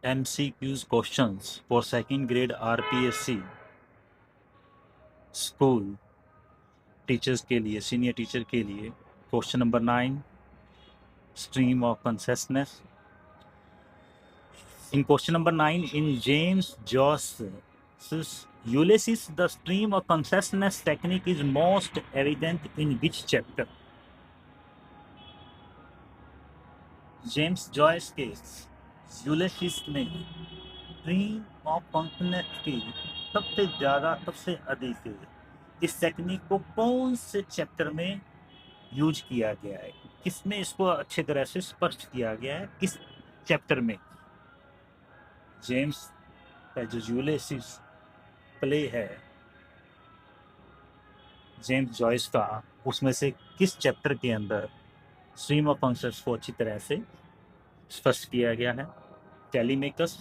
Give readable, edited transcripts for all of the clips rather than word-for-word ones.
MCQs questions for second grade RPSC school teachers के लिए, senior teacher के लिए। Question number 9, stream of consciousness. In question number 9, in James Joyce's Ulysses, the stream of consciousness technique is most evident in which chapter? James Joyce के Ulysses में stream of consciousness की सबसे अधिक इस technique को कौन से चैप्टर में यूज किया गया है, किसमें इसको अच्छे तरह से स्पष्ट किया गया है, किस चैप्टर में? जेम्स का जो यूलिसिस प्ले है जेम्स जॉयस का, उसमें से किस चैप्टर के अंदर स्ट्रीम ऑफ कॉन्शियसनेस को अच्छी तरह से स्पष्ट किया गया है? टेलीमेकस,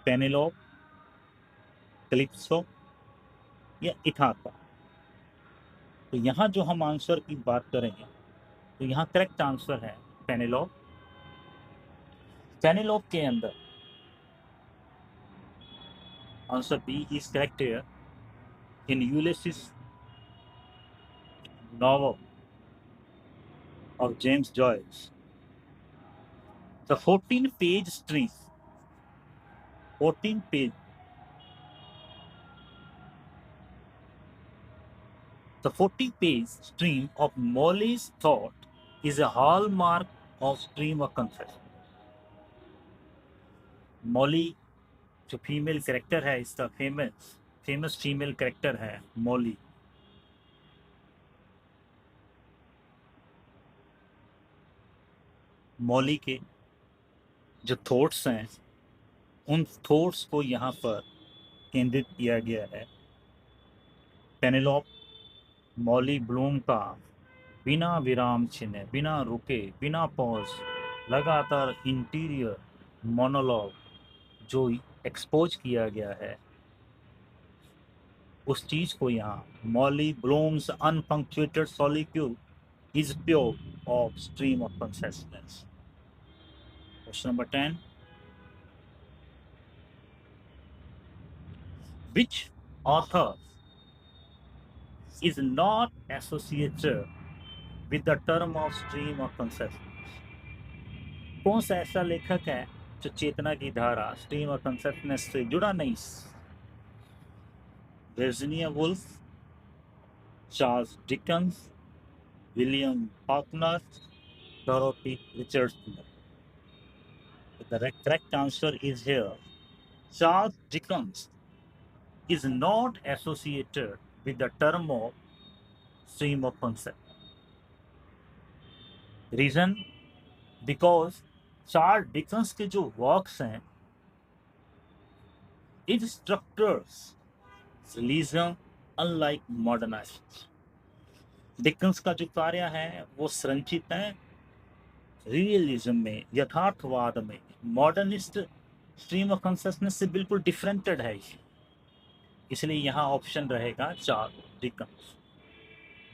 पेनेलोप, कैलिप्सो या इथाका? तो यहाँ जो हम आंसर की बात करेंगे तो यहाँ करेक्ट आंसर है पेनेलोप। पेनेलोप के अंदर answer B is correct here. In Ulysses novel of James Joyce, the 14-page stream, 14-page, the 40-page stream of Molly's thought is a hallmark of stream of consciousness. Molly जो female character है इसका famous female character है Molly. Molly के जो thoughts हैं उन thoughts को यहाँ पर केंद्रित किया गया है। पेनेलोप मॉली ब्लूम का बिना विराम चिन्ह, बिना रुके, बिना पॉज, लगातार इंटीरियर मोनोलॉग जो एक्सपोज किया गया है, उस चीज को यहाँ Molly Bloom's unpunctuated solitude is pure of stream of consciousness. Question number 10. Which author is not associated with the term of stream of consciousness? कौन सा ऐसा लेखक है जो चेतना की धारा स्ट्रीम ऑफ कॉन्शियसनेस से जुड़ा नहीं? Virginia Woolf, Charles Dickens, William Faulkner, Dorothy Richardson. The correct answer is here. Charles Dickens is not associated with the term of stream of concept. Reason? Because Charles Dickens के जो works हैं, it structures realism unlike modernism. Dickens का जो कार्य है वो संरचित है रियलिज्म में, यथार्थवाद में। मॉडर्निस्ट स्ट्रीम ऑफ कॉन्शियसनेस से बिल्कुल डिफरेंटेड है, इसलिए यहाँ ऑप्शन रहेगा चार्ल्स डिकन्स।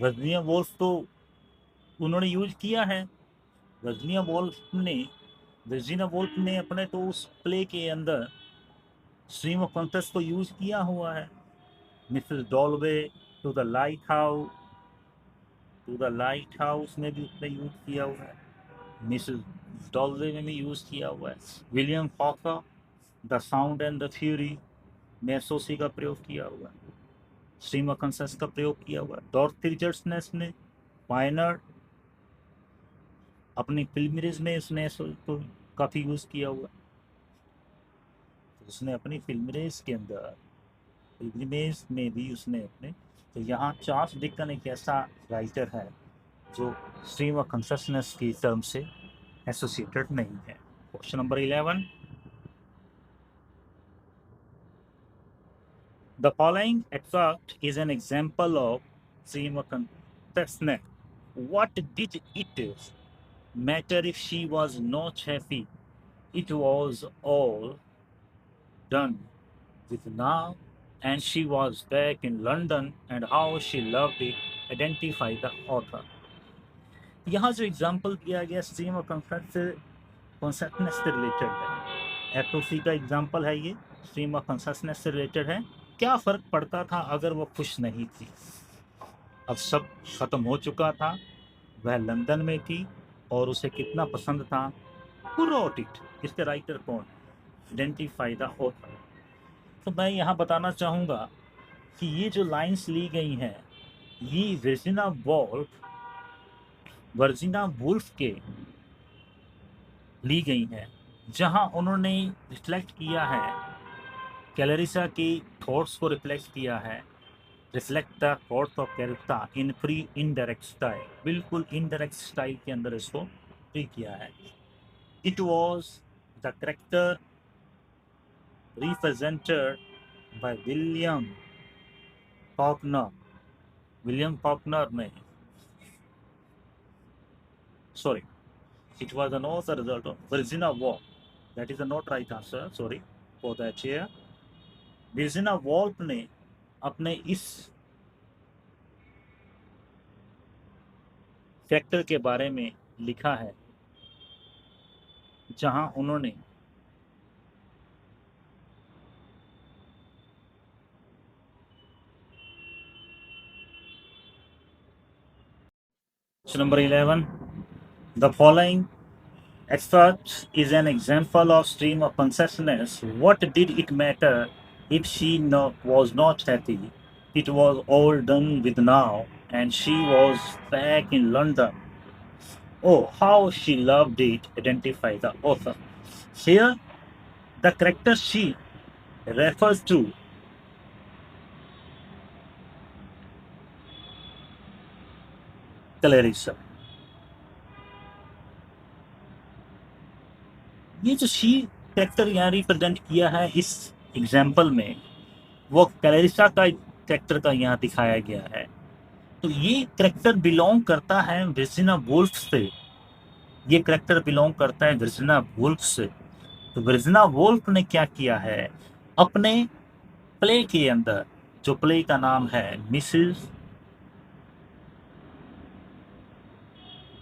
वर्जीनिया वुल्फ तो उन्होंने यूज किया है। वर्जीनिया वुल्फ ने अपने तो उस प्ले के अंदर स्ट्रीम ऑफ कॉन्शियसनेस को यूज किया हुआ है। Mrs Dalloway to the Lighthouse में भी उसने यूज किया हुआ है, मिसेस डॉलवे में भी यूज किया हुआ है। William Faulkner the sound and the fury में एसओसी का प्रयोग किया हुआ है, स्ट्रीम ऑफ कॉन्शियसनेस का प्रयोग किया हुआ है। डॉर्थी रिचर्डसन ने पायनर अपनी फिल्मरीज में उसने एसओसी को काफ़ी यूज किया हुआ है। उसने अपनी फिल्मरेज के अंदर फिल्मरेज में भी उसने अपने, तो यहाँ चार्ल्स डिकन एक ऐसा राइटर है जो स्ट्रीम ऑफ कॉन्शियसनेस की टर्म से एसोसिएटेड नहीं है। Question number 11. The following extract is an example of stream of consciousness. What did it matter if she was not happy? It was all done with now, and she was back in London, and how she loved it. Identify the author. यहाँ जो example दिया गया stream of consciousness से related है, atrophy का example है ये, stream of consciousness से रिलेटेड है। क्या फ़र्क पड़ता था अगर वो खुश नहीं थी? अब सब ख़त्म हो चुका था, वह लंदन में थी और उसे कितना पसंद था। Who wrote it? इसके राइटर कौन? Identify the author. तो मैं यहाँ बताना चाहूँगा कि ये जो लाइंस ली गई हैं, ये वर्जिना वुल्फ के ली गई हैं, जहाँ उन्होंने रिफ्लेक्ट किया है, कैलरिसा की थॉट्स को रिफ्लेक्ट किया है। Reflect the thoughts of Clarissa in free indirect style, बिल्कुल इनडायरेक्ट स्टाइल के अंदर इसको फ्री किया है। It was the character represented by William Faulkner ने, sorry, it was not the result of Virginia Woolf. That is not right answer. Sorry for that here. Virginia Woolf ने अपने इस factor के बारे में लिखा है, जहां उन्होंने number 11, the following excerpt is an example of stream of consciousness. What did it matter if she was not happy? It was all done with now, and she was back in London. Oh, how she loved it. Identify the author. Here, the character she refers to Clarissa. ये जो she character यहाँ represent किया है इस example में, वो Clarissa का character का यहाँ दिखाया गया है। तो ये कैरेक्टर बिलोंग करता है वर्जिना वुल्फ से। ये कैरेक्टर बिलोंग करता है वर्जिना वुल्फ से। तो वर्जिना वुल्फ ने क्या किया है, अपने प्ले के अंदर, जो प्ले का नाम है मिसेस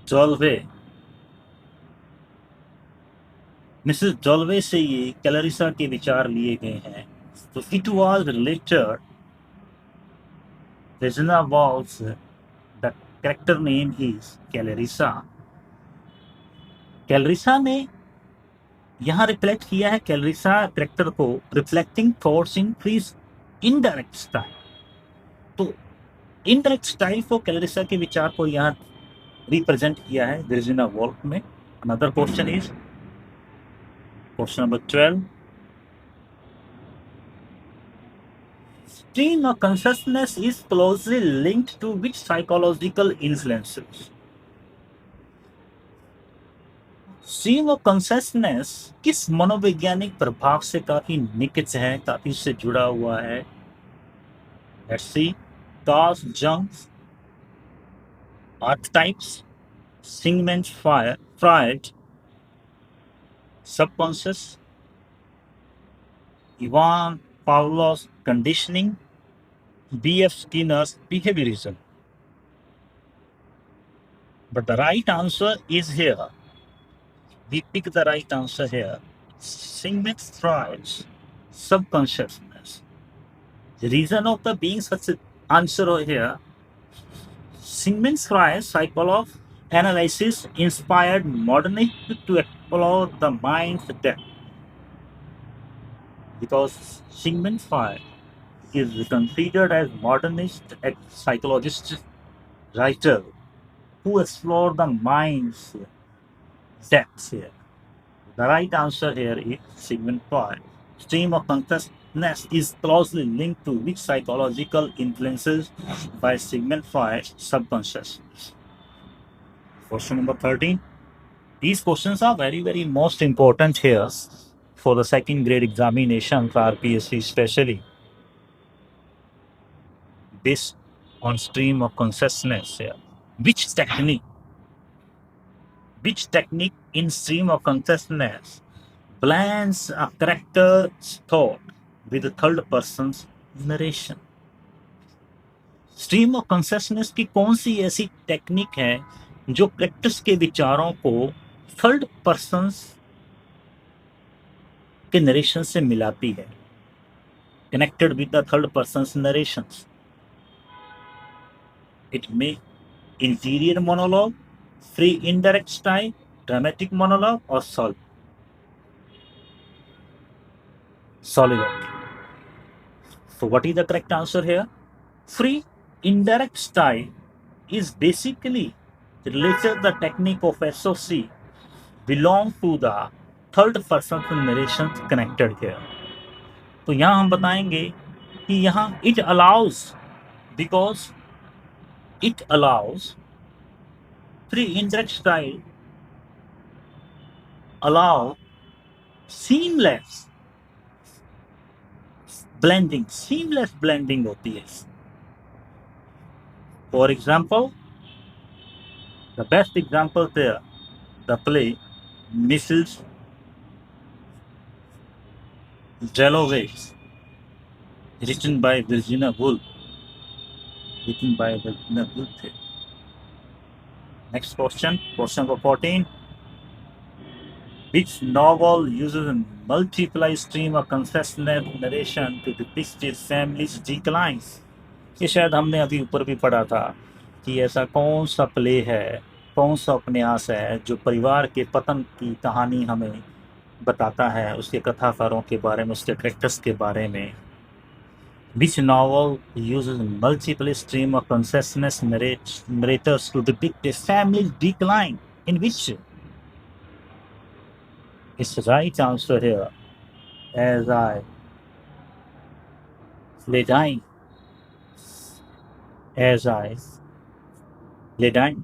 जॉलवे से ये क्लैरिसा के विचार लिए गए हैं। तो it was related Regina Walls, the character name is Clarissa. Clarissa ने यहाँ रिफ्लेक्ट किया है कैलरिसा कैरेक्टर को, reflecting thoughts in free indirect style. तो इनडायरेक्ट स्टाइल को, कैलरिसा के विचार को यहाँ रिप्रेजेंट किया है वर्जिना वुल्फ में। Another question is question number 12, stream of consciousness is closely linked to which psychological influences? Stream of consciousness किस मनोवैज्ञानिक प्रभाव से काफी निकट है, काफी से जुड़ा हुआ है? Let's see, Carl Jung, archetypes, Sigmund Freud, subconscious, Ivan Pavlov's conditioning, B.F. Skinner's behaviorism. But the right answer is here. We pick the right answer here. Sigmund Freud's subconsciousness. The reason of the being such an answer here, Sigmund Freud's psychology analysis inspired modernists to explore the mind's depth. Because Sigmund Freud is considered as modernist psychologist writer who explore the mind's depths here. The right answer here is Sigmund Freud. Stream of consciousness is closely linked to which psychological influences by Sigmund Freud subconsciousness. Question number 13. These questions are very most important here for the second grade examination for RPSC especially. Based on stream of consciousness here. Which technique in stream of consciousness blends a character's thought with the third person's narration? Stream of consciousness की कौन सी ऐसी technique है जो characters के विचारों को third person के narration से मिलाती है, connected with the third person narrations. It may interior monologue, free indirect style, dramatic monologue और soliloquy. So what is the correct answer here? Free indirect style is basically related the technique of SOC belong to the third person narration connected here. तो यहाँ हम बताएंगे कि यहाँ it allows, because it allows free indirect style allow seamless blending होती है। For example, the best example there, the play Mrs. Dalloway, written by Virginia Woolf. Next question number 14. Which novel uses a multiply stream of consistent narration to depict its family's declines? ये शायद हमने अभी ऊपर भी पढ़ा था कि ऐसा कौन सा प्ले है, कौन सा उपन्यास है जो परिवार के पतन की कहानी हमें बताता है, उसके कथाकारों के बारे में, उसके कैरेक्टर्स के बारे में। Which novel uses multiple stream of consciousness narrators to depict a family's decline? In which? It's the right answer here. As I lay dying. As I lay dying.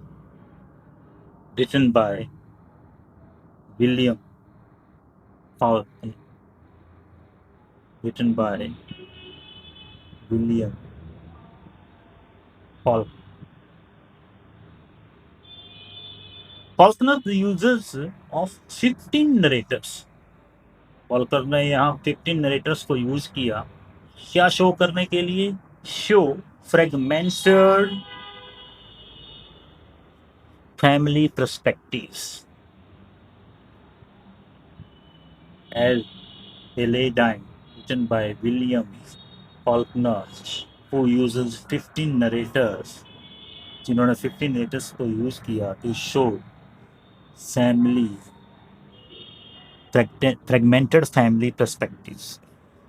Written by William Faulkner. Written by William Faulkner. Faulkner uses of 15 narrators. Faulkner ने यहाँ 15 narrator's को use किया, क्या show करने के लिए? Show fragmented family perspectives. As A lay dying, written by William Faulkner, who uses 15 narrators, जिन्होंने 15 narrator's को यूज किया to show family fragmented family perspectives.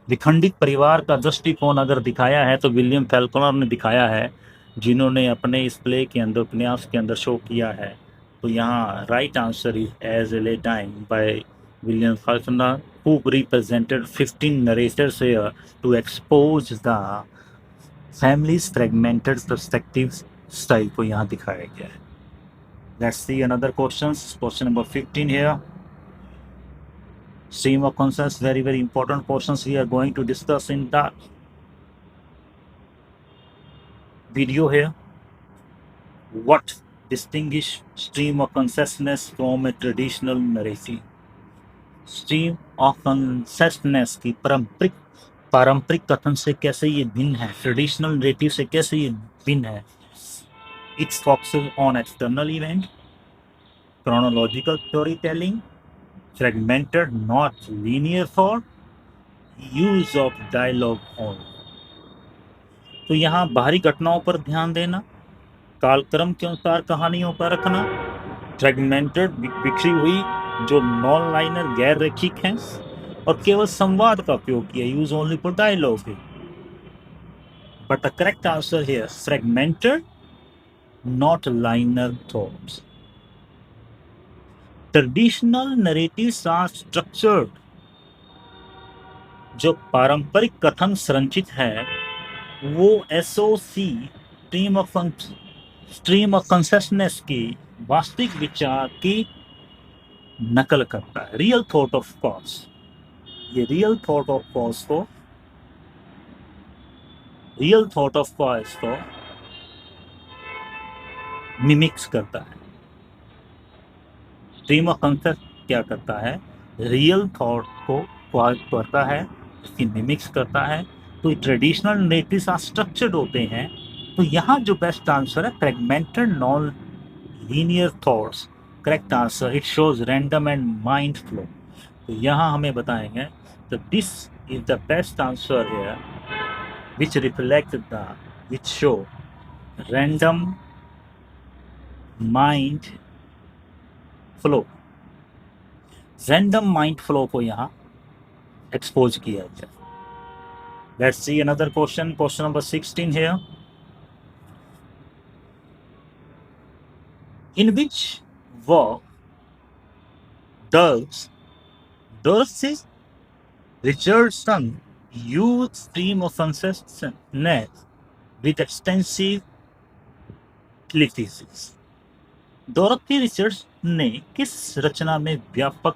विखंडित परिवार का दृष्टिकोण अगर दिखाया है तो विलियम फैल्कोनर ने दिखाया है, जिन्होंने अपने इस प्ले के अंदर, उपन्यास के अंदर शो किया है। तो यहाँ right answer is as A lay time by William Faulkner, who represented 15 narrators here to expose the families fragmented perspectives style को यहाँ दिखाया गया है। Let's see another question number 15 here. Stream of consciousness, very important portions we are going to discuss in the video here. What distinguish stream of consciousness from a traditional narrative? Stream of consciousness की पारंपरिक कथन से कैसे ये भिन्न है, traditional narrative से कैसे ये भिन्न है? It focuses on external event, chronological storytelling, fragmented not linear thought, use of dialogue only. तो यहाँ बाहरी घटनाओं पर ध्यान देना, कालक्रम के अनुसार कहानियों पर रखना, फ्रेगमेंटेड बिखरी हुई जो नॉन लाइनर गैर रैखिक हैं, और केवल संवाद का उपयोग किया, use only for dialogue. But the correct answer here, fragmented not linear thoughts. Traditional narratives are structured, जो पारंपरिक कथन संरचित है वो एसओसी स्ट्रीम ऑफ कॉन्शियसनेस की वास्तविक विचार की नकल करता है, रियल थॉट ऑफ कॉज। ये रियल थॉट ऑफ कॉज को मिमिक्स करता है। स्ट्रीम ऑफ कॉन्शियस क्या करता है? रियल थॉट को करता है, उसकी मिमिक्स करता है। तो ट्रेडिशनल नरेटिव्स आर स्ट्रक्चर्ड होते हैं। तो यहाँ जो बेस्ट आंसर है, fragmented non linear thoughts, correct answer. It shows random and mind flow. तो यहाँ हमें बताएंगे तो this is the best answer here which reflect the which show random mind flow. Random mind flow को यहाँ expose किया गया. Let's see another question. Question number 16 here. In which work does Dorothy Richardson use stream of consciousness with extensive ellipses? डोरथी Richards ने किस रचना में व्यापक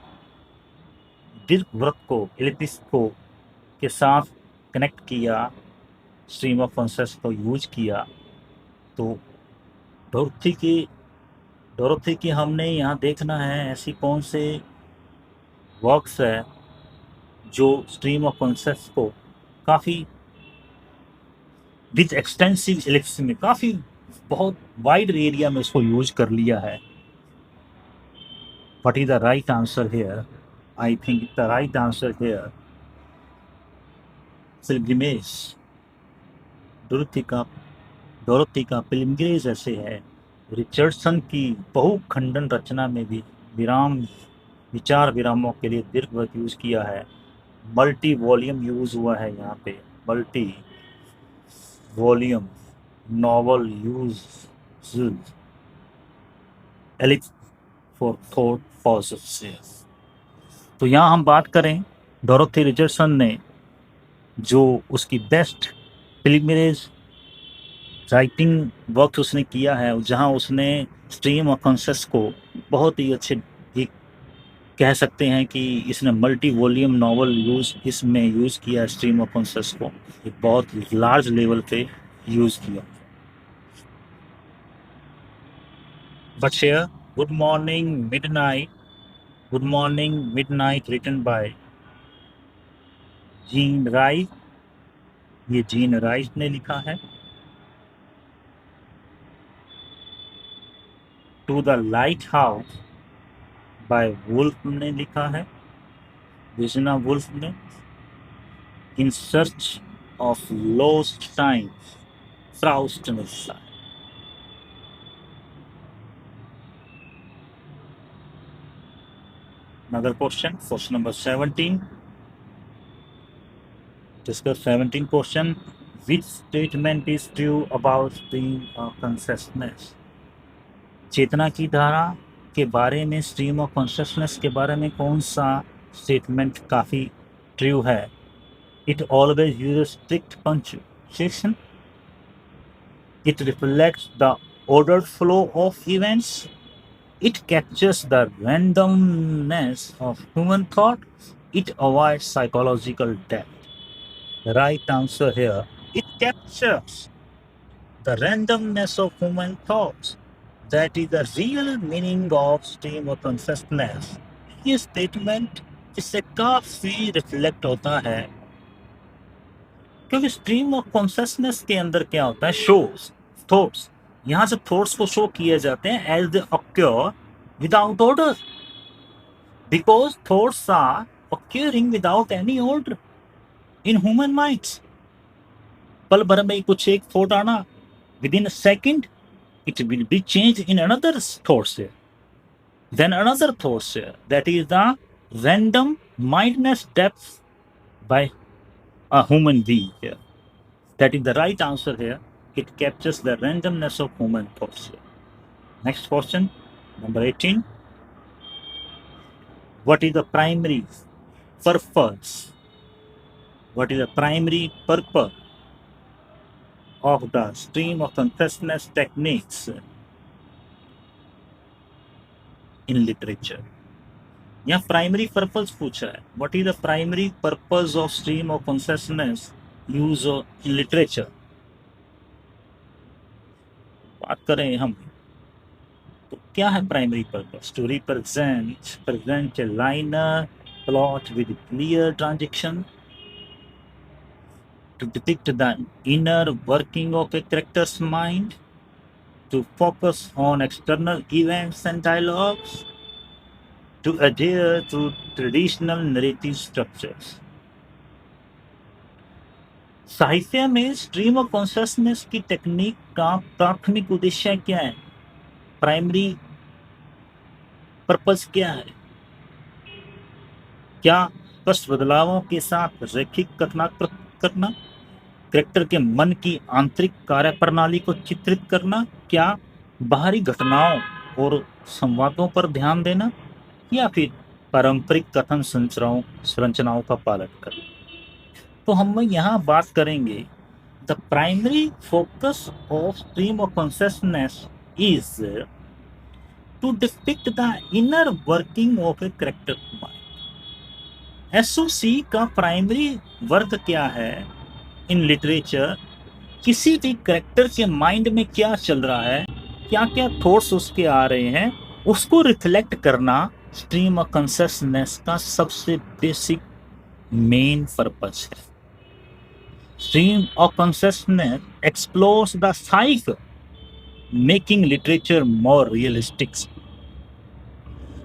दीर्घवृत्त को एलिप्स को के साथ कनेक्ट किया, स्ट्रीम ऑफ कॉन्शियस को यूज किया? तो डोरथी की हमने यहाँ देखना है ऐसी कौन से वर्क्स है जो स्ट्रीम ऑफ कॉन्शियस को काफ़ी विद एक्सटेंसिव एलिप्स में काफ़ी बहुत वाइड एरिया में उसको यूज कर लिया है. What is the right answer here? I think the right answer here pilgrimage. डोरथी का पिलग्रिमेज ऐसे है. रिचर्डसन की बहुखंडन रचना में भी विचार विरामों के लिए दीर्घवृत्त यूज किया है. मल्टी वॉल्यूम यूज हुआ है यहाँ पे. Multi volume novel use ellipse for thought pauses. तो यहाँ हम बात करें डोरथी रिचर्डसन ने जो उसकी बेस्ट पिलग्रिमेज राइटिंग वर्क उसने किया है, जहाँ उसने स्ट्रीम ऑफ कॉन्शियस को बहुत ही अच्छे कह सकते हैं कि इसने मल्टी वॉल्यूम नॉवल इसमें यूज़ किया है. स्ट्रीम ऑफ कॉन्शियस को एक बहुत लार्ज लेवल पे यूज़ किया. But share good morning midnight written by Jean Wright. ये जीन राइट ने लिखा है. To the lighthouse by Woolf ने लिखा है, विजना वुल्फ ने. In search of lost time Proust ने लिखा है. Another question number 17. Discuss 17 question. Which statement is true about stream of consciousness? चेतना की धारा के बारे में, स्ट्रीम ऑफ कॉन्शियसनेस के बारे में कौन सा स्टेटमेंट काफ़ी ट्रू है? It always use strict punctuation. It reflects the ordered flow of events. It captures the randomness of human thought. It avoids psychological depth. The right answer here, it captures the randomness of human thoughts. That is the real meaning of stream of consciousness. ये statement इससे काफ़ी reflect होता है, क्योंकि stream of consciousness के अंदर क्या होता है? Shows thoughts. यहाँ से थॉट्स को शो किए जाते हैं as they occur without order, because thoughts are occurring without any order in human minds. पल भर में कुछ एक थॉट आना, within a second it will be changed in another thought here, then another thought here. That is the random mindness depth by a human being here. That is the right answer here. It captures the randomness of human thoughts here. Next question, number 18. What is the primary purpose? What is the primary purpose of the stream of consciousness techniques in literature? यहाँ primary purpose पूछा है. What is the primary purpose of stream of consciousness use in literature? बात करें हम तो क्या है primary purpose? To present a linear plot with clear transaction, to depict the inner working of a character's mind, to focus on external events and dialogues, to adhere to traditional narrative structures. साहित्य में stream of consciousness की technique का प्राथमिक उद्देश्य क्या है? Primary purpose क्या है? क्या स्पष्ट बदलावों के साथ रैखिक कथना करना, कैरेक्टर के मन की आंतरिक कार्यप्रणाली को चित्रित करना, क्या बाहरी घटनाओं और संवादों पर ध्यान देना, या फिर पारंपरिक कथन संरचनाओं का पालन करना? तो हम यहाँ बात करेंगे the primary focus of stream of consciousness is to depict the inner working of a character mind. SOC का प्राइमरी वर्क क्या है इन लिटरेचर? किसी भी कैरेक्टर के माइंड में क्या चल रहा है, क्या क्या थॉट्स उसके आ रहे हैं, उसको रिफ्लेक्ट करना स्ट्रीम ऑफ कॉन्शियसनेस का सबसे बेसिक मेन पर्पस है। Stream of consciousness explores the psyche, making literature more realistic.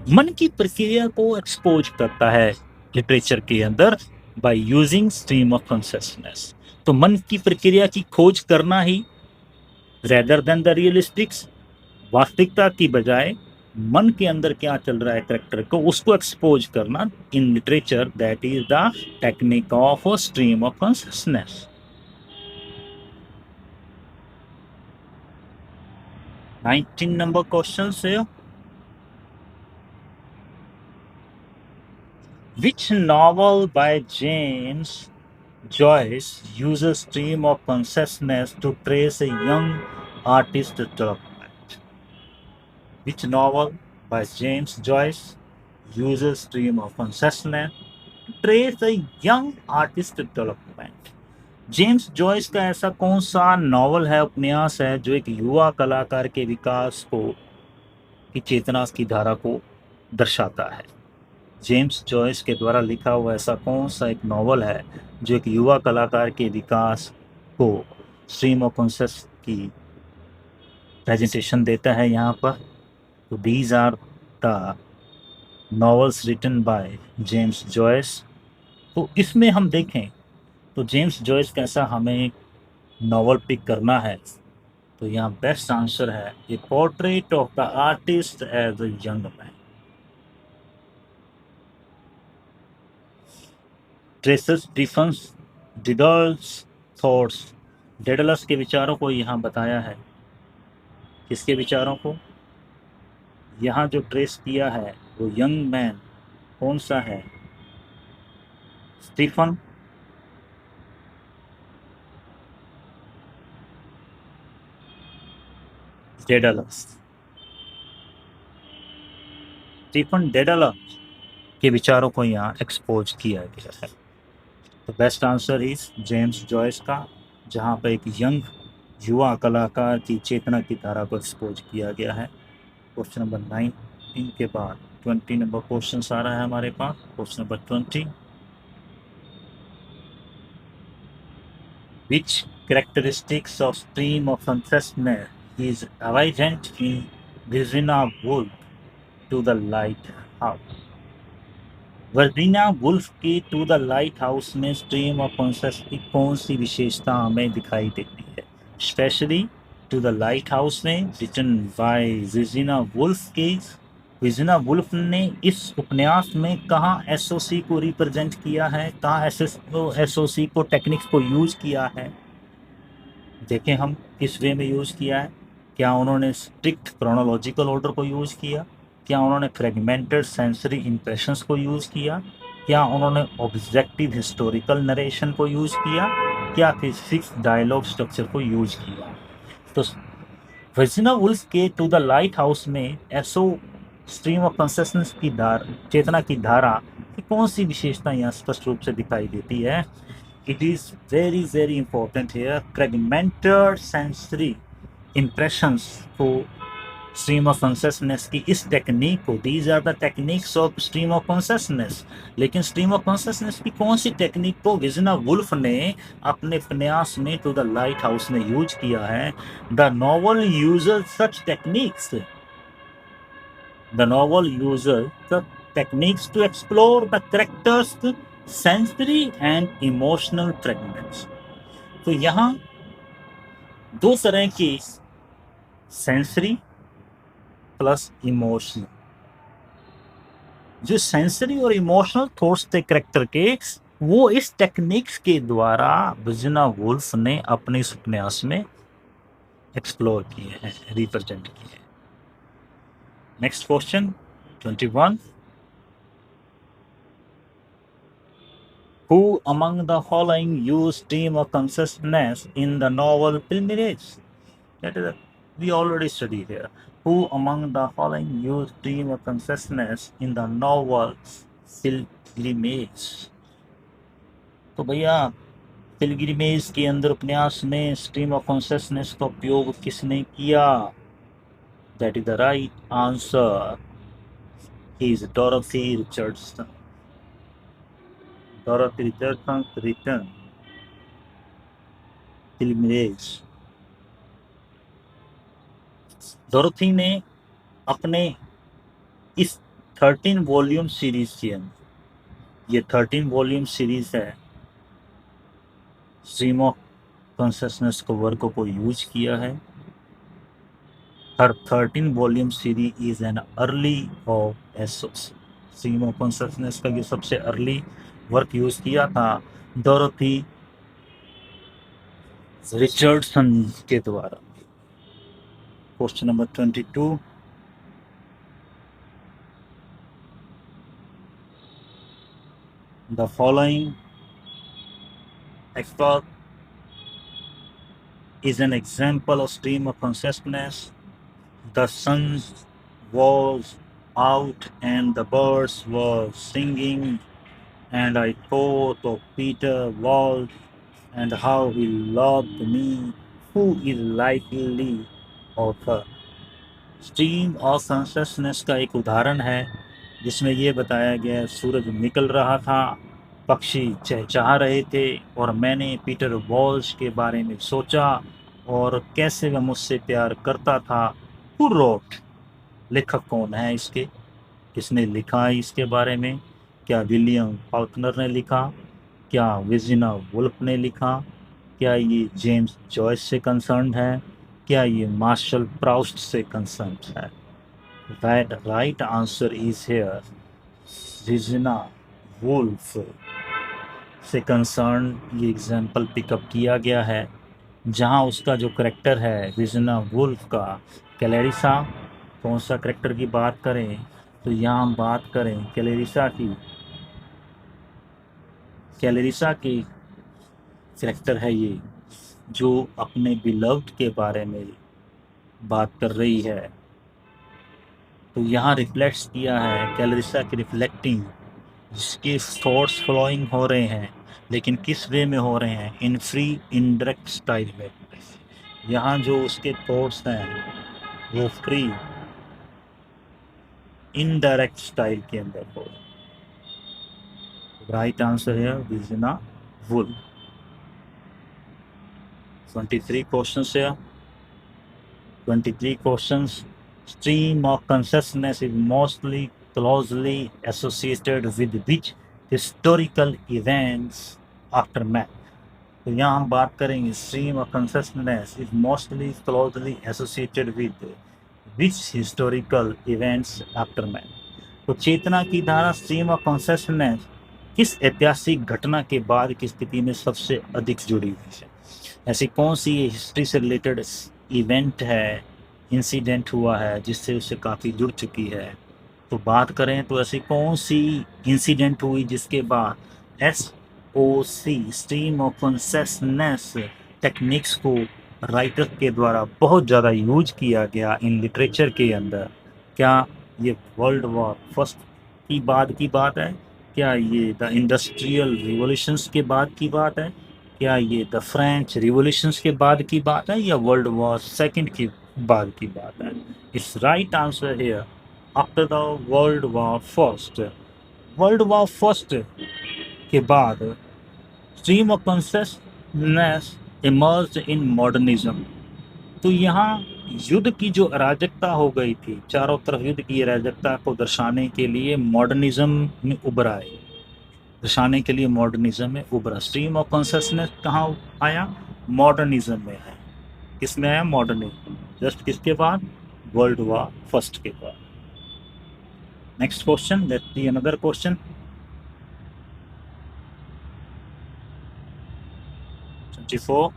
मन की प्रक्रिया को एक्सपोज करता है लिटरेचर के अंदर by using stream of consciousness. तो मन की प्रक्रिया की खोज करना ही rather than the realistics, वास्तविकता की बजाय मन के अंदर क्या चल रहा है कैरेक्टर को, उसको एक्सपोज करना in literature, that is the technique of stream of consciousness. 19 number questions here. Which novel by James Joyce uses stream of consciousness to trace a young artist's development? Which novel by James Joyce uses stream of consciousness to trace a young artist's development? James Joyce का ऐसा कौन सा novel है, उपन्यास है, जो एक युवा कलाकार के विकास को की चेतना की धारा को दर्शाता है? जेम्स जॉयस के द्वारा लिखा हुआ ऐसा कौन सा एक नॉवल है जो एक युवा कलाकार के विकास को स्ट्रीम ऑफ कॉन्शियस की प्रेजेंटेशन देता है यहाँ पर? तो these are the novels written by James Joyce. तो इसमें हम देखें तो जेम्स जॉयस कैसा हमें नॉवल पिक करना है, तो यहाँ बेस्ट आंसर है a portrait of the artist as a young man. Traces defence Dedalus thoughts, Dedalus के विचारों को यहाँ बताया है। किसके विचारों को यहाँ जो ट्रेस किया है वो यंग मैन कौन सा है? Stephen Daedalus. स्टीफन डेडलस के विचारों को यहाँ एक्सपोज किया गया है। तो best answer is James Joyce का, जहाँ पर एक यंग युवा कलाकार की चेतना की धारा को एक्सपोज किया गया है। क्वेश्चन नंबर 19 के बाद 20 नंबर क्वेश्चन आ रहा है हमारे पास। Question number 20, which characteristics of stream of consciousness is evident in Virginia Woolf to the Lighthouse? Virginia Woolf की टू द लाइट हाउस में स्ट्रीम ऑफ कॉन्शियसनेस की कौन सी विशेषता हमें दिखाई देती है? Specially to the Lighthouse में रिटन बाय वर्जीनिया वुल्फ की, वर्जीनिया वुल्फ ने इस उपन्यास में कहाँ एसओसी को रिप्रेजेंट किया है, कहाँ एसओसी को टेक्निक्स को यूज किया है? देखें हम किस वे में यूज किया है। क्या उन्होंने स्ट्रिक्ट क्रोनोलॉजिकल ऑर्डर को यूज किया? क्या उन्होंने फ्रेगमेंटेड सेंसरी इंप्रेशंस को यूज किया? क्या उन्होंने ऑब्जेक्टिव हिस्टोरिकल नरेशन को यूज किया? क्या फिर फिक्स डायलॉग स्ट्रक्चर को यूज किया? तो वर्जीनिया वुल्फ के टू द लाइट हाउस में एसओ स्ट्रीम ऑफ कॉन्शियसनेस की चेतना की धारा की कौन सी विशेषता यहाँ स्पष्ट रूप से दिखाई देती है? It is very very important here, fragmented sensory impressions को स्ट्रीम ऑफ कॉन्शियसनेस की इस टेक्निक को, these are the techniques of stream of consciousness. लेकिन स्ट्रीम ऑफ कॉन्शियसनेस की कौन सी टेक्निक को वर्जीनिया वुल्फ ने अपने उपन्यास में टू द लाइट हाउस में यूज किया है? The novel uses such techniques, the novel uses techniques to explore the character's sensory and emotional fragments. तो यहाँ दो तरह की सेंसरी प्लस इमोशनल, जो सेंसरी और इमोशनल थॉट्स थे करेक्टर के, वो इस टेक्निक्स के द्वारा वर्जीनिया वुल्फ ने अपने इस उपन्यास में एक्सप्लोर किए हैं, रिप्रेजेंट किए हैं। Next question 21, who among the following use stream of consciousness in the novel Pilgrimage? That is, we already studied here. Who among the following use stream of consciousness in the novel Pilgrimage? तो भैया pilgrimage के अंदर उपन्यास में stream of consciousness का उपयोग किसने किया? That is the right answer is Dorothy Richardson. Dorothy Richardson written Pilgrimage. Dorothy ने अपने इस 13 वॉल्यूम सीरीज के अंदर, ये 13 वॉल्यूम सीरीज है, स्ट्रीम ऑफ कॉन्शियसनेस को वर्क को यूज किया है। हर 13 volume series is an early of Asus. Stream of consciousness का ये सबसे अर्ली वर्क यूज किया था डोरोथी रिचर्डसन के द्वारा। Question number 22, the following extract is an example of stream of consciousness. The sun was out and the birds were singing, and I thought of Peter Walsh and how he loved me, who is likely author. Stream of consciousness का एक उदाहरण है जिसमें ये बताया गया, सूरज निकल रहा था, पक्षी चहचहा रहे थे और मैंने पीटर वॉल्श के बारे में सोचा और कैसे वह मुझसे प्यार करता था। हु रोट, लेखक कौन है इसके, किसने लिखा है इसके बारे में? क्या विलियम फॉल्कनर ने लिखा? क्या वर्जीनिया वुल्फ ने लिखा? क्या ये जेम्स जॉयस से कंसर्न है? क्या ये मार्शल प्राउस्ट से कंसर्न है? Right answer is here Virginia Woolf से कंसर्न ये एग्जाम्पल पिकअप किया गया है, जहां उसका जो करेक्टर है वर्जीनिया वुल्फ का, क्लैरिसा। कौन सा करेक्टर की बात करें तो यहाँ हम बात करें क्लैरिसा की। क्लैरिसा की करेक्टर है ये, जो अपने बिलव्ड के बारे में बात कर रही है। तो यहाँ रिफ्लेक्ट किया है क्लैरिसा की रिफ्लेक्टिंग, जिसके थॉट्स फ्लोइंग हो रहे हैं, लेकिन किस वे में हो रहे हैं? इन फ्री इनडायरेक्ट स्टाइल में। यहाँ जो उसके थॉट्स हैं वो फ्री इनडायरेक्ट स्टाइल के अंदर हो। राइट आंसर है Virginia Woolf. 23 questions here. 23 questions. Stream of consciousness is mostly closely associated with which historical events aftermath? तो यहाँ हम बात करेंगे stream of consciousness is mostly closely associated with which historical events aftermath? तो चेतना की धारा stream of consciousness किस ऐतिहासिक घटना के बाद की स्थिति में सबसे अधिक जुड़ी हुई है? ऐसी कौन सी हिस्ट्री से रिलेटेड इवेंट है, इंसिडेंट हुआ है जिससे उससे काफ़ी जुड़ चुकी है? तो बात करें तो ऐसी कौन सी इंसिडेंट हुई जिसके बाद SOC stream of consciousness techniques को राइटर के द्वारा बहुत ज़्यादा यूज किया गया इन लिटरेचर के अंदर? क्या ये वर्ल्ड वॉर फर्स्ट की बाद की बात है? क्या ये द इंडस्ट्रियल रिवॉल्यूशंस के बाद की बात है? क्या ये द फ्रेंच रिवॉल्यूशंस के बाद की बात है? या वर्ल्ड वॉर सेकंड की बाद की बात है? It's right answer here after the world war first. World war first के बाद stream of consciousness emerged in modernism. तो यहाँ युद्ध की जो अराजकता हो गई थी, चारों तरफ युद्ध की अराजकता को दर्शाने के लिए मॉडर्निज्म में उभरा है, दर्शाने के लिए मॉडर्निज्म में उभरा। स्ट्रीम ऑफ कॉन्शसनेस कहाँ आया? मॉडर्निज्म में है। किसमें आया? मॉडर्निज्म। जस्ट किसके बाद? वर्ल्ड वॉर फर्स्ट के बाद। Next question, let's see another question. 24.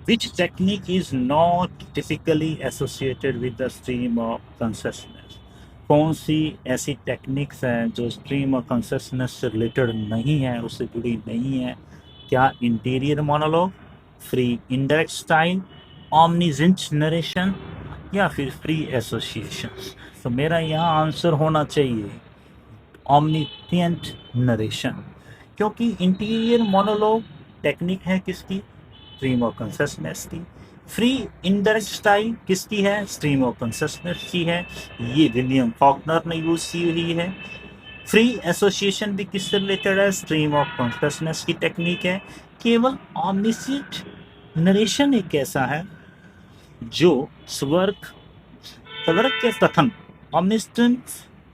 Which technique is not typically associated with the stream of consciousness? कौन सी ऐसी टेक्निक्स हैं जो स्ट्रीम ऑफ कॉन्शसनेस से रिलेटेड नहीं है, उससे जुड़ी नहीं है? क्या interior monologue, free indirect style, omniscient narration, या फिर फ्री एसोसिएशन? तो मेरा यहाँ आंसर होना चाहिए ऑमनिजेंट नरेशन, क्योंकि इंटीरियर मोनोलॉग टेक्निक है किसकी? स्ट्रीम ऑफ कॉन्शसनेस की। फ्री इंडायरेक्ट स्टाइल किसकी है? स्ट्रीम ऑफ कॉन्शसनेस की है। ये विलियम फॉकनर ने यूज की हुई है। फ्री एसोसिएशन भी किससे रिलेटेड है? स्ट्रीम ऑफ कॉन्शसनेस की टेक्निक है। केवल ऑमनिसेंट नरेशन एक ऐसा है जो स्वर्ग के कथन, ऑमनिसेंट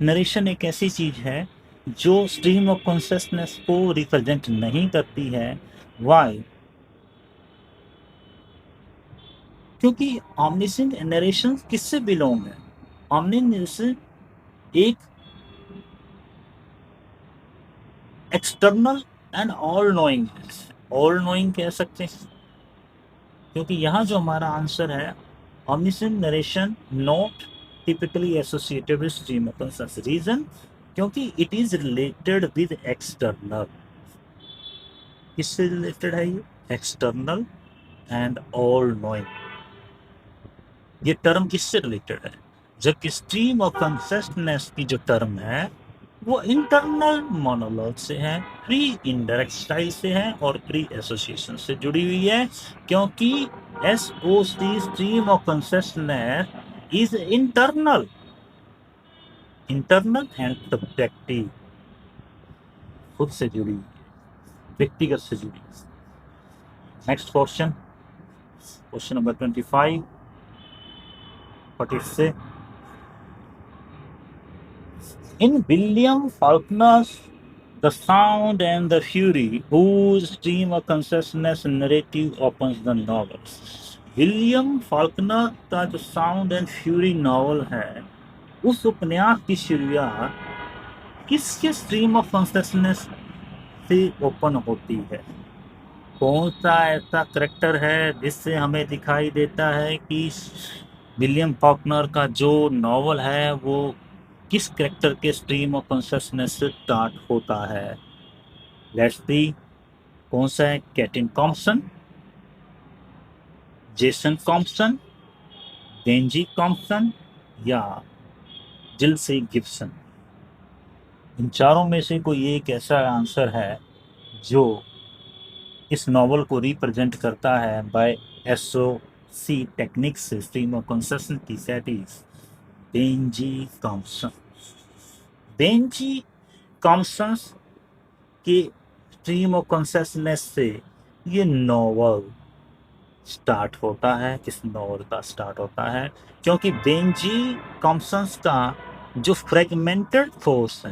नरेशन एक ऐसी चीज है जो स्ट्रीम ऑफ कॉन्शसनेस को रिप्रेजेंट नहीं करती है। वाई? क्योंकि ऑमनिसेंट नरेशन किससे बिलोंग है? ऑमनिसेंट एक external and all knowing, all knowing कह सकते हैं, क्योंकि यहाँ जो हमारा आंसर है omniscient narration not typically associated with stream of consciousness. Reason? क्योंकि it is related with external. किससे रिलेटेड है ये? External and all knowing. ये टर्म किससे रिलेटेड है? जबकि स्ट्रीम ऑफ कॉन्शसनेस की जो टर्म है वो इंटरनल मोनोलॉग से है, प्री इंडायरेक्ट स्टाइल से है और प्री एसोसिएशन से जुड़ी हुई है, क्योंकि SOC stream of consciousness is internal and subjective, खुद से जुड़ी हुई है, व्यक्तिगत से जुड़ी। Next question, question number 25, what it say? In William Faulkner's The Sound and the Fury, whose stream of consciousness narrative opens the novel? William Faulkner का जो साउंड एंड फ्यूरी नॉवल है, उस उपन्यास की शुरुआत किसके स्ट्रीम ऑफ कॉन्शसनेस से open होती है? कौन सा ऐसा करेक्टर है जिससे हमें दिखाई देता है कि विलियम फॉकनर का जो नॉवल है वो किस करेक्टर के स्ट्रीम ऑफ कॉन्शसनेस से स्टार्ट होता है? लेट्स सी, कौन सा है? Quentin Compson, Jason Compson, Benjy Compson, या जिल्सी गिब्सन? इन चारों में से कोई एक ऐसा आंसर है जो इस नॉवल को रिप्रेजेंट करता है बाय एसओसी टेक्निक्स से स्ट्रीम ऑफ कॉन्शसनेस की, that is Benji Compson. Benjy Compson के स्ट्रीम ऑफ कॉन्शसनेस से ये नॉवल स्टार्ट होता है। किस नॉवल का स्टार्ट होता है? क्योंकि बेंजी कॉम्पसन का जो फ्रेगमेंटेड थॉट्स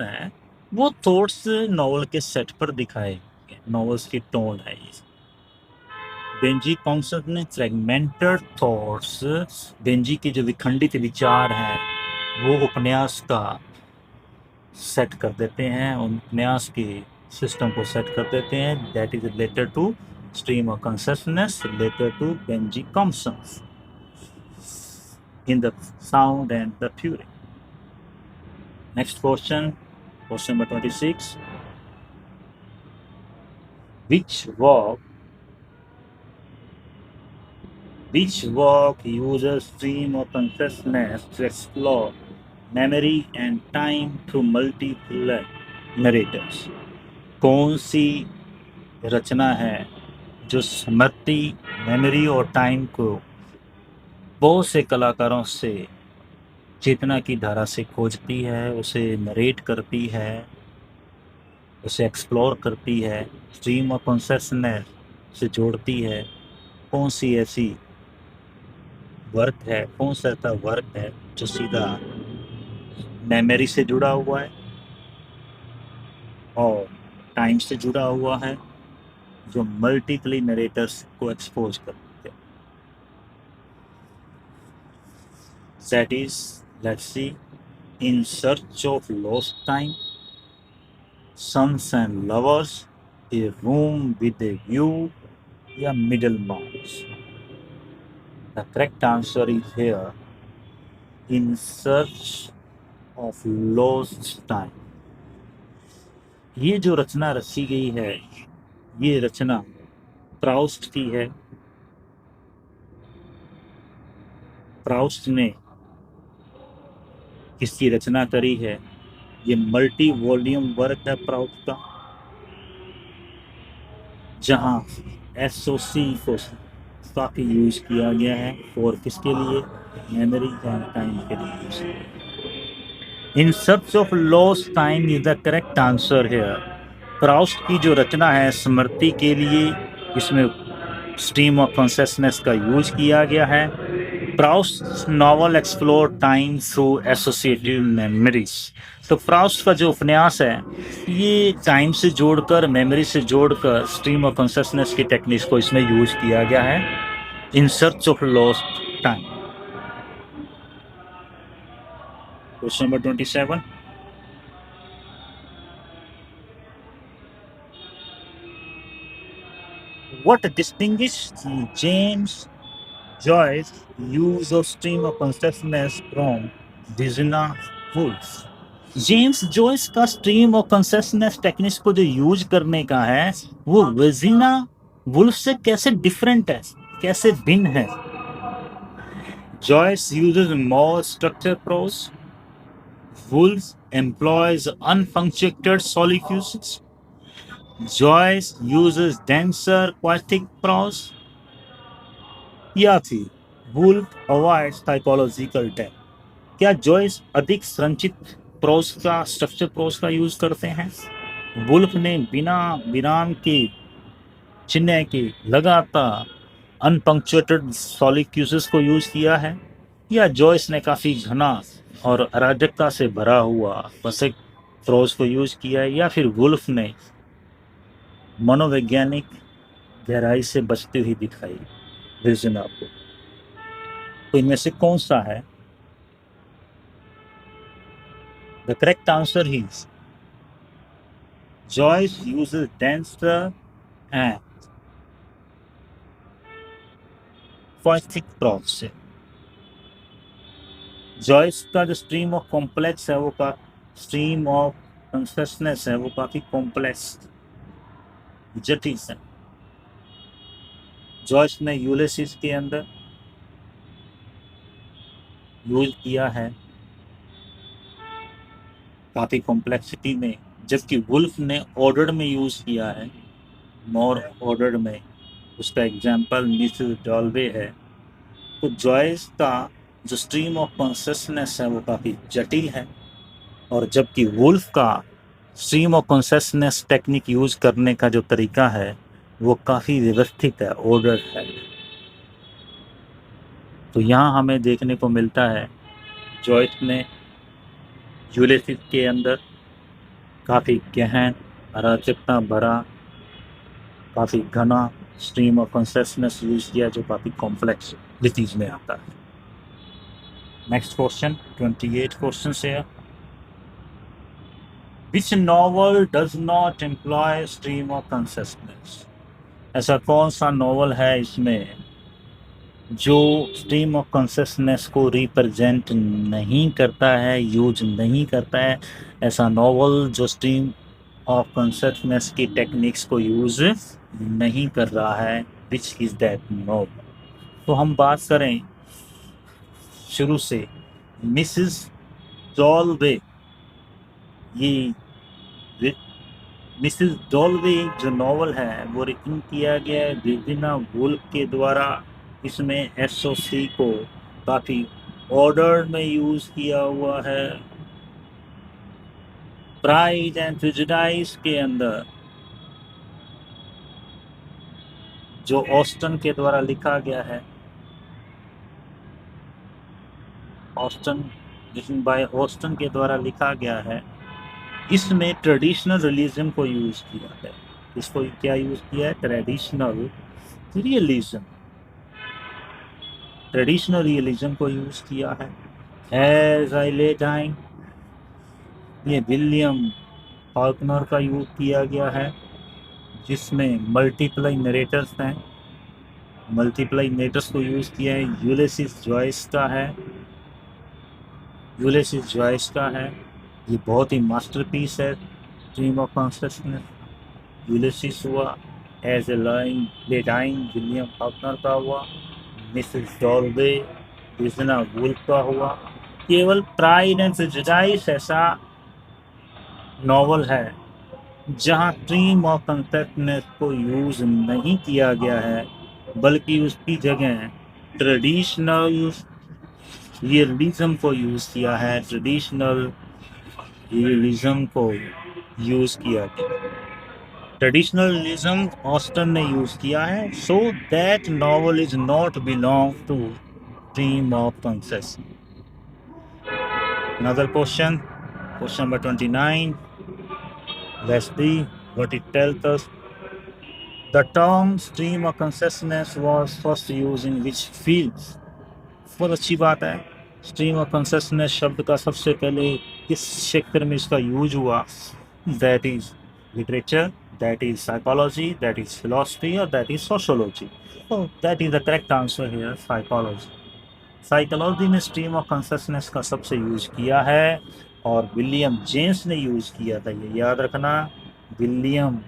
हैं वो थॉट्स नॉवल के सेट पर दिखाए गए, नॉवेल्स की टोन है ये। बेंजी कॉम्पसन ने फ्रेगमेंटेड थॉट्स, बेंजी के जो विखंडित विचार हैं वो उपन्यास का सेट कर देते हैं, उपन्यास के सिस्टम को सेट कर देते हैं। That is related to stream of consciousness, related to Benjy Compson in the sound and the Fury. Next question, question number 26, which work uses stream of consciousness to explore memory and time through multiple narrators? कौन सी रचना है जो स्मृति, memory और time को बहुत से कलाकारों से चेतना की धारा से खोजती है, उसे नरेट करती है, उसे एक्सप्लोर करती है? स्ट्रीम ऑफ कॉन्शसनेस से जोड़ती है, कौन सी ऐसी वर्क है, कौन सा ऐसा वर्क है जो सीधा मेमोरी से जुड़ा हुआ है और टाइम से जुड़ा हुआ है, जो मल्टीपली नरेटर्स को एक्सपोज करते हैं। That is, let's see, in search of lost time, sons and lovers, a room with a view, या Middlemarch. The correct answer is here, in search of lost time. ये जो रचना रची गई है, ये रचना प्राउस्ट की है। प्राउस्ट ने इसकी रचना करी है। ये मल्टी वॉल्यूम वर्क है प्राउस्ट का, जहां एसओसी को काफ़ी यूज किया गया है और किसके लिए, मेमोरी एंड टाइम के लिए यूज किया। इन search of lost time is the correct answer है। प्राउस्ट की जो रचना है स्मृति के लिए, इसमें स्ट्रीम ऑफ कॉन्शियसनेस का यूज किया गया है। Proust novel explore time through associative memories. तो प्राउस्ट का जो उपन्यास है, ये टाइम से जोड़कर, मेमोरी से जोड़कर स्ट्रीम ऑफ कॉन्शियसनेस की टेक्निक्स को इसमें यूज किया गया है, इन search of lost time. Question number 27, what distinguishes James Joyce's use of stream of consciousness from Virginia Woolf? James Joyce का स्ट्रीम ऑफ कॉन्शियसनेस टेक्निक्स को जो यूज करने का है, वो वर्जीना वुल्फ से कैसे डिफरेंट है, कैसे भिन्न है। Joyce uses more structure prose, Woolf employs unpunctuated soliloquies, Joyce uses denser chaotic prose, या फिर वुल्फ अवॉइड्स टाइपोलॉजिकल डेप्थ। क्या जॉयस अधिक संरचित प्रोज का, स्ट्रक्चर प्रोज का यूज करते हैं? वुल्फ ने बिना विराम के चिन्ह के लगातार अनपंक्चुएटेड सॉलिक्यूशंस को यूज किया है? या जॉयस ने काफ़ी घना और अराजकता से भरा हुआ बसिक प्रोज को यूज किया है? या फिर वुल्फ ने मनोवैज्ञानिक गहराई से बचती हुई दिखाई विजन आपको? तो इनमें से कौन सा है? The correct answer is Joyce uses denser and poetic prose से। जॉयस का जो स्ट्रीम ऑफ कॉम्प्लेक्स है, वो स्ट्रीम ऑफ कॉन्शियसनेस है, वो काफ़ी कॉम्प्लेक्स, जटिल है। जॉयस ने यूलिसिस के अंदर यूज किया है काफ़ी कॉम्प्लेक्सिटी में, जबकि वुल्फ ने ऑर्डर में यूज किया है, मोर ऑर्डर में। उसका एग्जाम्पल मिसेस डॉल्वे है। तो जॉयस का जो स्ट्रीम ऑफ कॉन्शियसनेस है, वो काफ़ी जटिल है, और जबकि वुल्फ का stream of consciousness technique use करने का जो तरीका है, वो काफ़ी व्यवस्थित है, ऑर्डर है। तो यहाँ हमें देखने को मिलता है जॉयस ने यूलिसिस के अंदर काफ़ी गहन, अराजकता भरा, काफ़ी घना स्ट्रीम ऑफ कॉन्शियसनेस यूज किया, जो काफ़ी कॉम्प्लेक्स चीज़ में आता है। नेक्स्ट क्वेश्चन 28 क्वेश्चन से है, which novel does not employ stream of consciousness? ऐसा कौन सा नॉवल है इसमें जो स्ट्रीम ऑफ कॉन्शियसनेस को रिप्रेजेंट नहीं करता है, यूज नहीं करता है? ऐसा नॉवल जो स्ट्रीम ऑफ कॉन्शियसनेस की टेक्निक्स को यूज नहीं कर रहा है, विच इज दैट नॉवल? तो हम बात करें शुरू से, मिसेस डॉल्वे। ये मिसेस डॉल्वे जो नॉवल है, वो रिटन किया गया है विर्जिनिया वुल्फ के द्वारा। इसमें एसओसी को काफ़ी ऑर्डर में यूज किया हुआ है। प्राइड एंड प्रेजुडिस के अंदर जो ऑस्टन के द्वारा लिखा गया है, ऑस्टन, रिटन बाय ऑस्टन के द्वारा लिखा गया है, इसमें ट्रेडिशनल रियलिज्म को यूज किया है। इसको क्या यूज किया है? ट्रेडिशनल रियलिज्म, ट्रेडिशनल रियलिज्म को यूज किया है। एज आई ले डाइंग, ये विलियम फॉल्कनर का यूज किया गया है, जिसमें मल्टीप्लाई नरेटर्स हैं, मल्टीप्लाई नरेटर्स को यूज किया है। यूलिसिस जॉयस का है, यूलिसिस जॉयस का है, ये बहुत ही मास्टरपीस है स्ट्रीम ऑफ कॉन्शियसनेस। यूलिसिस हुआ, एज ए ले डाइंग विलियम फॉल्कनर का हुआ, मिसेस डॉल्वे विजना वुल्फ का हुआ। केवल प्राइड एंड प्रेजुडिस ऐसा नॉवल है जहां स्ट्रीम ऑफ कॉन्शियसनेस को यूज नहीं किया गया है, बल्कि उसकी जगह ट्रेडिशनल रियलिज्म को यूज किया है, ट्रेडिशनल रियलिज्म को यूज किया गया। ट्रेडिशनल रियलिज्म ऑस्टन ने यूज किया है, so that novel is not belong to stream of consciousness. Another question number 29. Let's see what it tells us. The term stream of consciousness was first used in which fields? बहुत अच्छी बात है, stream of consciousness शब्द का सबसे पहले किस क्षेत्र में इसका यूज हुआ? That is literature, that is psychology, that is philosophy और that is sociology. That is the correct answer here, psychology. Psychology में स्ट्रीम ऑफ कॉन्शियसनेस का सबसे यूज किया है और विलियम जेम्स ने यूज किया था, ये याद रखना। विलियम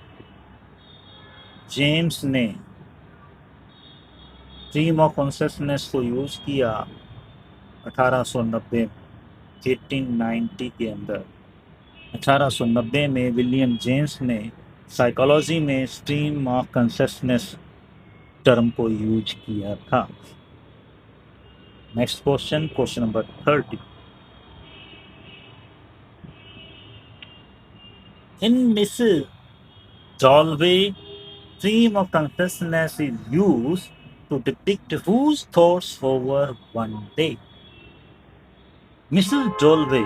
जेम्स ने स्ट्रीम ऑफ कॉन्शियसनेस को यूज किया 1890 1890 के अंदर। 1890 में विलियम जेम्स ने साइकोलॉजी में स्ट्रीम ऑफ कॉन्शियसनेस टर्म को यूज किया था। Next question number 30. In Mrs. Dolby, stream of consciousness is used to depict whose thoughts over one day. Mrs Dalloway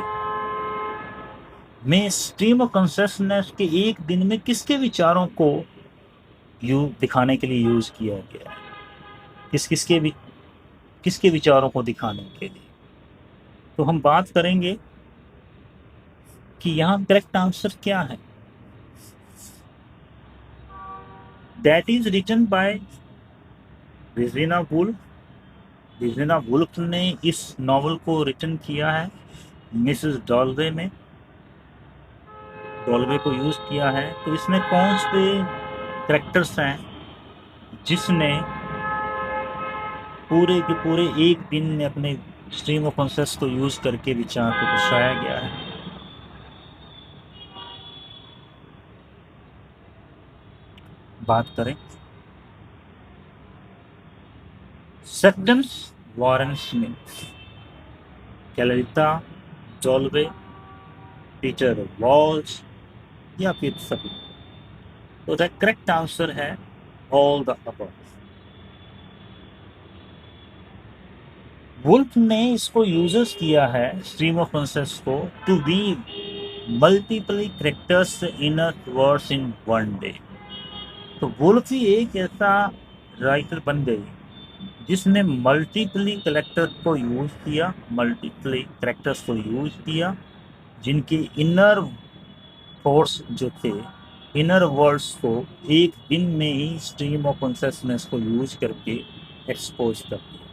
में स्ट्रीम ऑफ कॉन्शियसनेस के एक दिन में किसके विचारों को दिखाने के लिए यूज किया गया है? किसके विचारों को दिखाने के लिए? तो हम बात करेंगे कि यहाँ करेक्ट आंसर क्या है। That is written by Virginia Woolf. Virginia Woolf ने इस नॉवल को रिटन किया है, मिसेस डॉल्वे में, डॉल्वे को यूज किया है। तो इसमें कौन से कैरेक्टर्स हैं जिसने पूरे के पूरे एक दिन में अपने स्ट्रीम ऑफ कॉन्शियस को यूज करके विचार को दर्शाया गया है? बात करें Septimus Warren Smith, Clarissa, Dalloway, Peter Walsh या फिर सभी। तो द करेक्ट आंसर है ऑल द अबव। वुल्फ ने इसको यूजेस किया है स्ट्रीम ऑफ कॉन्शियस को to be multiple characters in a words in one day. तो वुल्फ ही एक ऐसा राइटर बन गई जिसने मल्टीपली कैरेक्टर्स को यूज किया, मल्टीपली कैरेक्टर्स को यूज किया जिनके इनर थॉट्स जो थे, इनर वर्ड्स को एक दिन में ही स्ट्रीम ऑफ कॉन्शियसनेस को यूज करके एक्सपोज कर दिया।